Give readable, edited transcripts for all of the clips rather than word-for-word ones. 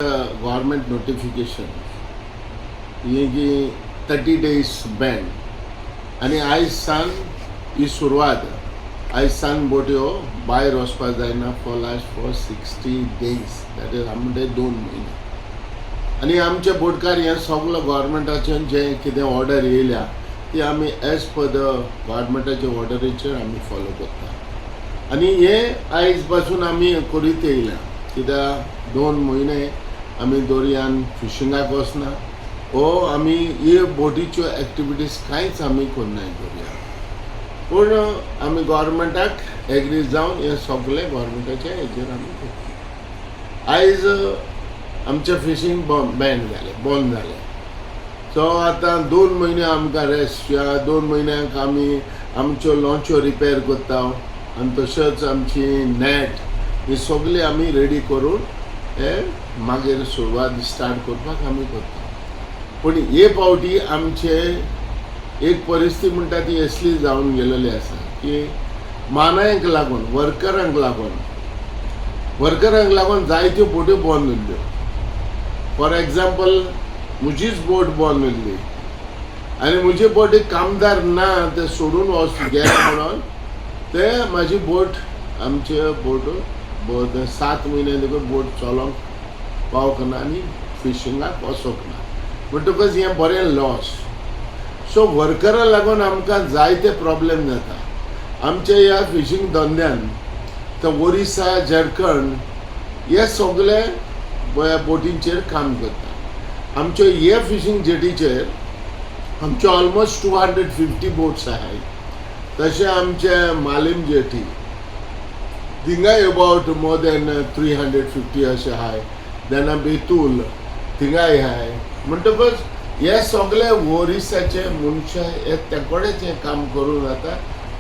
Government notification हे जी 30 days ban आणि आयज सान ही सुरवात आयज सान बोट्यो भायर वचपाक जायना फॉर 60 days दॅट इज आमचे 2 म्हयने आणि आमचे बोटकार हे सगळं गव्हर्मेंटाच्यान जे कितें ऑर्डर येयल्या ती आमी एज पर द गव्हर्मेंटाच्या ऑर्डरीचेर आमी फॉलो करता आणि हे आयज पासून आमी करीत येयल्या कित्याक 2 म्हयने आमी दर्यान फिशिंगाक वचना ओ आमी हे बोटीच्यो एक्टिविटीज कांयच आमी करनाय दर्यान पूण आमी गव्हर्मेंटाक एग्री जावन हे सगळे गव्हर्मेंटाच्या हेजेर आमी करता. आयज आमचें फिशींग बॅन जालें बंद जालें सो आतां 2 म्हयने आमकां रेस्ट ह्या 2 म्हयन्यांक आमी आमच्यो लॉन्च्यो रिपेर करता आनी तशेंच आमची नॅट ही सगळी आमी रेडी करून हे मागीर सुरवात स्टार्ट करपाक आमी करता. पूण हे फावटी आमचे एक परिस्थिती म्हणटा ती असली जावन गेलेली आसा की मानायक लागून वर्करांक लागून जायत्यो बोट्यो बंद उरल्यो. फॉर एग्जाम्पल म्हजीच बोट बंद उरली आनी म्हजी बोट एक कामदार ना ते सोडून गेले म्हणून ते म्हाजी बोट आमचे बोट 7 म्हयने देखून बोट चलोवंक पावना आनी फिशिंगाक वचोंक ना म्हणटकच हें बरें लॉस. सो वर्करां लागून आमकां जायते प्रॉब्लेम जाता. आमच्या ह्या फिशींग धंद्यान तर ओरिसा झारखंड हे सगळे बोटींचेर काम करता. आमच्यो हे फिशींग जेटीचेर आमच्यो ऑलमोस्ट 250 बोट्स आहाय. तशें आमचे Malim jetty थिंगाय about more than 350 अशें आहाय. देन बेतूल थिंगाय आहाय. म्हणटकच हे सगळे ओरिसाचे मनशां हे तेकोडेच हें काम करून जाता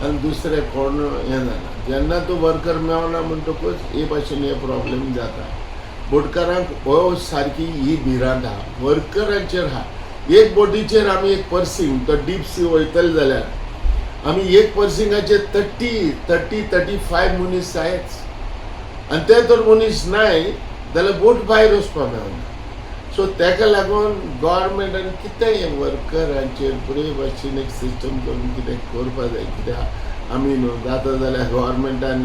आनी दुसरे कोण हें जाना. जेन्ना तूं वर्कर मेळना म्हणटकूच हे भाशेन हे प्रॉब्लेम जाता. बोटकारांक हो सारकी ही भिरांत आहा वर्करांचेर आहा. एक बोटीचेर आमी एक पर्सिंग तो डीप सी वयतले जाल्यार आमी एक पर्सिंगाचेर 35 मनीस जायच आनी ते तर मनीस नाय जाल्यार बोट भायर वचपाक मेळना. सो तेका लागून गव्हर्मेंटान कितेंय हें वर्करांचेर बरे भाशेन एक सिस्टम करून कितें करपाक जाय. कित्याक आमी न्हू जाता जाल्यार गव्हर्मेंटान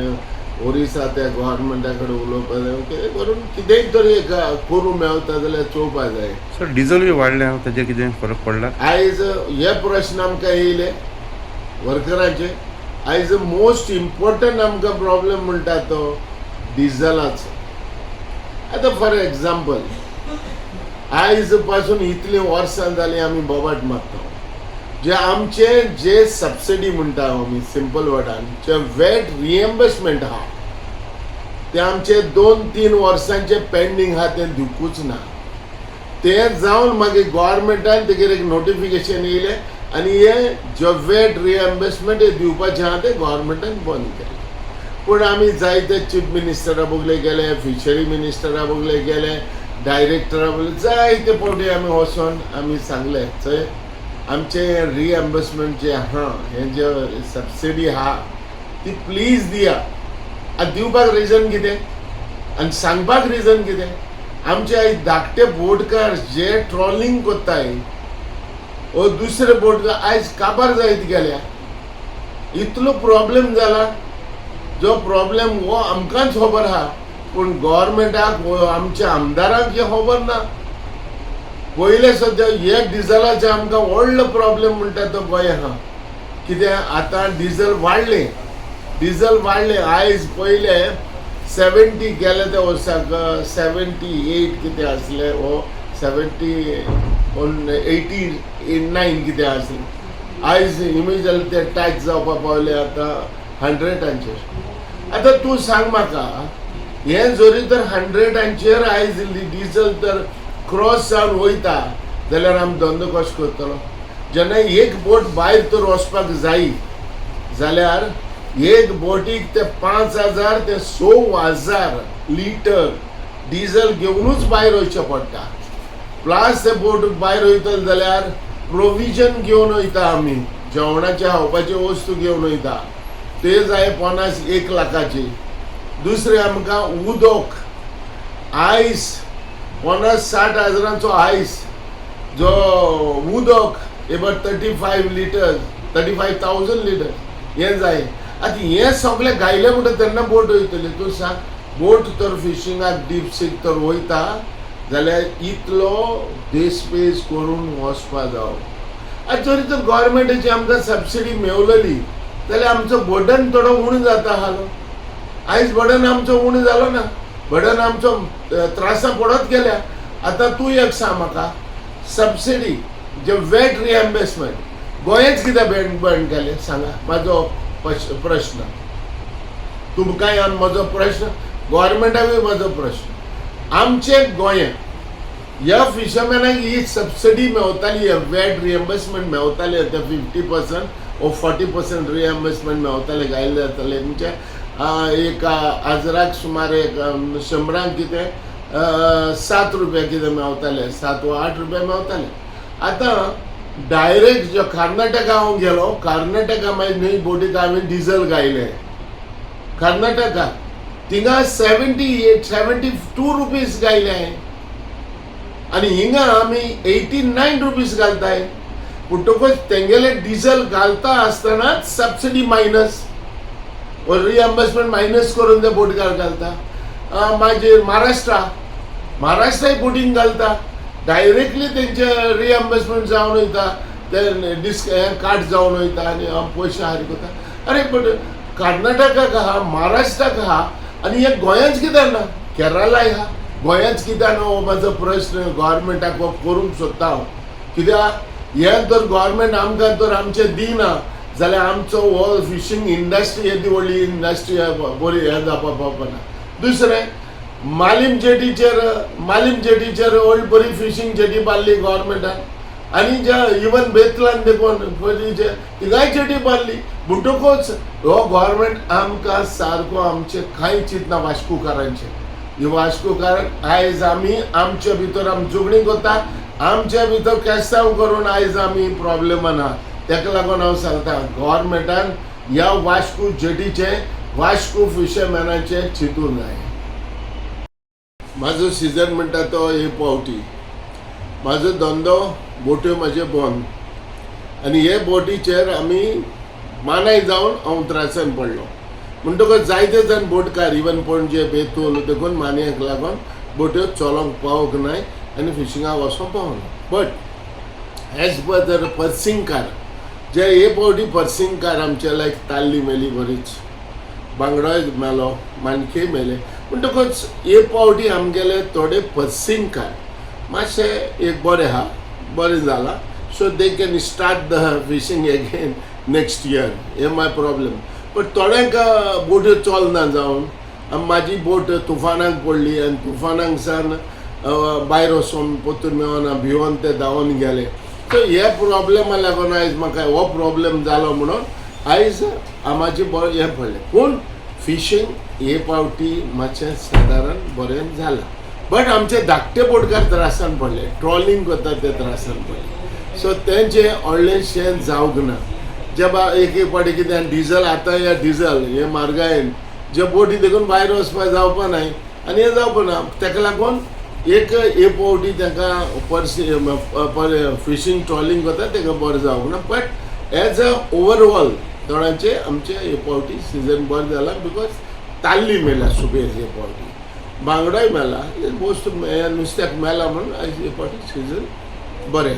ओरिसा त्या गव्हर्मेंटा कडेन उलोवपाक जाय कितें करून कितेंय तरी करूं मेळटा जाल्यार चोवपाक जाय. सर डिझल बी वाडले ताजेर कितें फरक पडला? आयज हे प्रश्न आमकां येयले वर्करांचे. आयज मोस्ट इम्पॉर्टंट आमकां प्रॉब्लेम म्हणटा तो डिझलाचो. आतां फॉर एग्जाम्पल आयज पासून इतलीं वर्सां जालीं आमी बोबाट मारता. जे सबसिडी म्हणटा आमी सिंपल वर्डान जे वेट रिएम्बर्समेंट आहा ते आमचे 2-3 वर्सांचे पेंडींग आहा ते दिवकूच ना. ते जावन मागीर गव्हर्मेंटान तेजेर एक नोटिफिकेशन येयलें आनी हे जो वेट रिएम्बर्समेंट हे दिवपाचें आहा ते गव्हर्मेंटान बंद केलें. पूण आमी जायते चीफ मिनिस्टरा बगले गेले, फिशरी मिनिस्टरा बगले गेले, डायरेक्टरा बगले जायते फावटी आमी वचोन आमी सांगलें चय आमचे रिएम्बर्समेंट जे आहा हे जे सबसिडी आहा ती प्लीज दिया. आतां दिवपाक रिजन कितें आनी सांगपाक रिजन कितें? आमचे आयज धाकटे बोटकार जे ट्रॉलिंग कोत्ताय ओ दुसरे बोटकार आयज काबार जायत गेल्या. इतलो प्रॉब्लेम जाला जो प्रॉब्लेम हो आमकांच खबर आहा पूण गव्हर्मेंटाक आमच्या आमदारांक हे खबर ना. पयले सद्या एक डिझलाचे आमकां व्हडलो प्रॉब्लेम म्हणटा तो गोंय आहा. कित्याक आतां डिझल वाडले आयज पयले 70 गेले त्या वर्साक 78 कितें आसले वो 89 कितें आसले. आयज इमिजिएटली ते टॅक्स जावपाक पावले आतां 100चेर. आतां तूं सांग म्हाका हें जरी तर 100चेर आयज डिझल तर क्रॉस जावन वयता जाल्यार आमी धंदो कशें करतलो? जेन्ना एक बोट भायर तर वचपाक जायी जाल्यार एक बोटीक ते 5,000 ते 6,000 लिटर डिझल घेवनूच भायर वयचें पडटा. प्लस ते बोट भायर वयतले जाल्यार प्रोविजन घेवन वयता आमी जेवणाचे खावपाचे वस्तू घेवन वयता ते जाय 1 लाखाची. दुसरे आमकां उदक आयस 50,000 आयस जो उदक एबाउट 35 लिटर्स 35,000 लिटर हे जाय. आता हे सगळे गायले म्हणटा तेन्ना बोट वयतली. तूं सांग बोट तर फिशिंगाक डीप सीक तर वयता जाल्यार इतलो देस्पेस करून वचपा जावं. आतां जरी तर गव्हर्मेंटाची आमकां सबसिडी मेवलेली जाल्यार आमचो बर्डन थोडो उणो जाता आसलो. आयज बर्डन आमचो उणो जालो ना. बर्डन आमचो त्रासा पडत गेल्या. आतां तूं एक सांग म्हाका सबसिडी जे वेट रिएम्बर्समेंट गोंयच कित्याक बंद केलें सांगा. म्हाजो प्रश्न तुमकांय म्हजो प्रश्न गव्हर्मेंटाकूय म्हजो प्रश्न. आमचे गोंयांत ह्या फिशरमॅनाक ही सबसिडी मेवताली वेट रिएम्बर्समेंट मेवताले ते 50% ओ 40% रिएम्बर्समेंट मेवताले गायले जाताले. म्हणजे एक आजराक सुमार एक 100 कितें 7 रुपया कितें मेवताले 7 वा 8 रुपया मेवताले. आतां डायरेक्ट जो कर्नाटका हांव गेलो कर्नाटका मागीर न्हय बोटीक हांवें डिझल गायले. कर्नाटका थिंगा 72 रुपीज गायले हांवें आनी हिंगा आमी 89 रुपीज घालताय. म्हणटकच तेंगेले डिझल घालता आसतनाच सबसिडी मायनस रिएम्बर्समेंट मायनस करून ते बोटकार घालता. मागीर महाराष्ट्राय बोटींग घालता डायरेक्टली तेंचे रिएम्बर्समेंट जावन वयता ते काट जावन वयता आनी पयशे हारी करता. अरे बट कर्नाटकाक आहा महाराष्ट्राक आहा आनी हे गोंयांच कित्याक ना. केरळाय आहा गोंयांच कित्याक ना हो म्हाजो प्रश्न गव्हर्मेंटाक करूंक सोदता हांव. कित्याक हे तर गव्हर्मेंट आमकां तर आमचें दिना जाल्यार आमचो हो फिशींग इंडस्ट्री येदी व्हडली इंडस्ट्री बरी हे जावपा पावना. दुसरें मालीम जेटीचेर ओल्ड बरी फिशींग जेटी बांदली गव्हर्मेंटान आनी जे इवन बेतलान देखून पयलींचे तिगाय जेटी बांदली. म्हणटकूच हो गव्हर्मेंट आमकां सारको आमचे कांय चिंतना वास्कोकारांचे. ही वास्कोकार आयज आमी आमचे भितर आमी झगडीं करता आमचे भितर केसांव करून आयज आमी प्रॉब्लेमान आहा. तेका लागून हांव सांगता गव्हर्मेंटान ह्या वास्को जेटीचे वास्को फिशरमॅनाचे चिंतूंक जाय. म्हाजो सिजन म्हणटा तो हे पावटी. म्हाजो धंदो बोट्यो म्हाजे बंद आनी हे बोटीचेर आमी मानाय जावन हांव त्रासान पडलो. म्हणटकच जायते जाण बोटकार इवन पणजे बेतूल देखून मानयाक लागून बोट्यो चलोवंक पावोंक नाय आनी फिशिंगाक वचोंक पावना. बट एज पर तर पर्सिंगकार जे हे पावटी पर्सिंगकार आमचे लायक ताल्ली मेली बरीच बांगडोय मेलो माणक्योय मेले. म्हणटकच हे पावटी आमगेले थोडे पर्सिंगकार मातशे एक बरें आहा बरें जाला so they can start the fishing again next year. Hey my problem. But थोड्यांक बोट्यो चलना जावन म्हाजी बोट तुफानाक पडली आनी तुफानाक सावन भायर वचून पोतून मेळना भिवून ते धांवून गेले. सो हे प्रॉब्लेमा लागून आयज म्हाका हो प्रॉब्लेम जालो म्हणून आयज आमाचें हें पडलें. पूण फिशींग हे पावटी मातशें सादारण बरें जालां. बट आमचे धाकटे बोटकार त्रासान पडले ट्रॉलिंग करता ते त्रासान पडले. सो तेंचे व्हडलेंशें जावंक ना. जे एक पाटी कितें डिझल आतां हे डिझल हे म्हारगायेन जे बोटी देखून भायर वचपा जावपा नाय आनी हे जावपा ना. तेका लागून एक हे पावटी ताका फिशींग ट्रॉलिंग करता ताका बरें जावंक ना. बट एज अ ओवरऑल थोड्यांचे आमचे हे पावटी सिजन बरें जाला बिकॉज ताल्ली मेला सुबेर हे पावटी बांगडोय मेला मोस्ट नुस्त्याक मेला म्हणून आयज हे पावटी सिजन बरें.